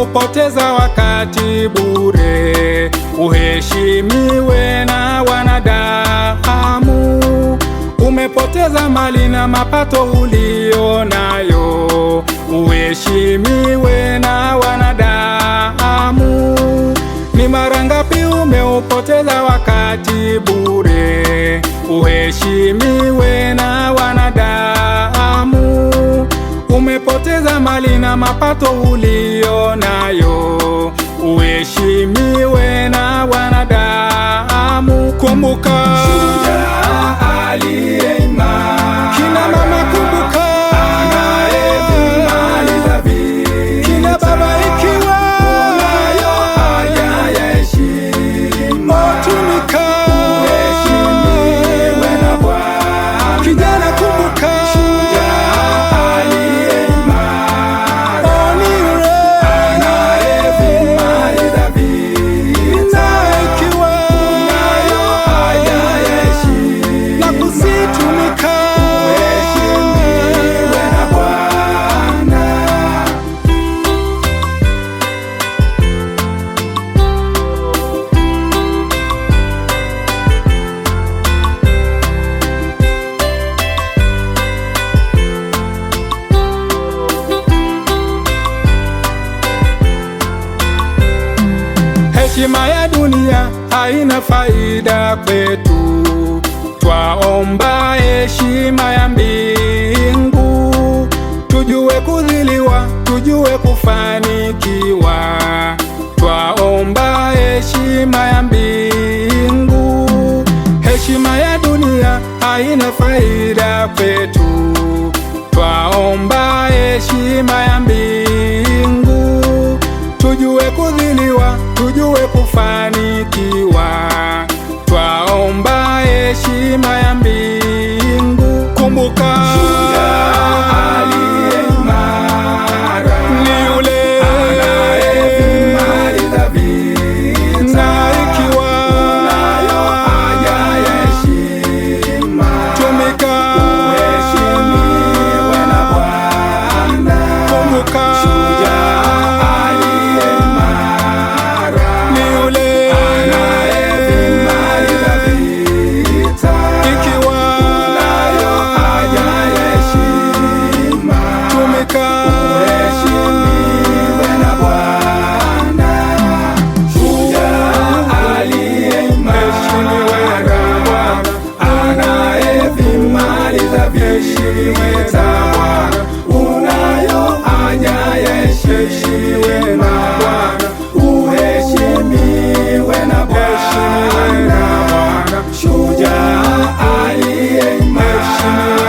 umeupoteza wakati bure. Uheshimiwe na wanadamu. Umepoteza mali na mapato ulio nayo. Uheshimiwe na wanadamu. Ni mara ngapi umeupoteza wakati bure. Uheshimiwe na wanadamu. Umepoteza mali na mapato ulio nayo. Uheshimiwe na wanadamu. Kumbuka shujaa aliye imara. Kina mama kumbuka, anayevimaliza vita. kina baba ikiwa unayo haja ya heshima. tumika, Uheshimiwe na Bwana. kijana kumbuka, shujaa aliye imara. onire anayevimaliza vita. na ikiwa unayo haja ya heshima. na kusitumika. Uheshimiwe na Bwana. Heshima ya dunia haina faida kwetu. Twaomba heshima ya mbingu. Tujue kudhiliwa, tujue kufanikiwa. Twaomba heshima ya mbingu. Heshima ya dunia haina faida kwetu. Twaomba heshima ya mbingu. Tujue kudhiliwa, tujue kufanikiwa. Twaomba heshima ya mbingu. Kumbuka Shujaa aliye imara. ni yule anayevimaliza vita. na ikiwa unayo haja ya heshima. tumika, Uheshimiwe na Bwana. kumbuka Shujaa aliye imara. ni yule anayevimaliza vita. ikiwa unayo haja ya heshima. tumika, Uheshimiwe na Bwana. Shujaa aliye imara. Anayevimaliza vita. unayo haja ya heshima. Uheshimiwe na Bwana. Shujaa aliye imara.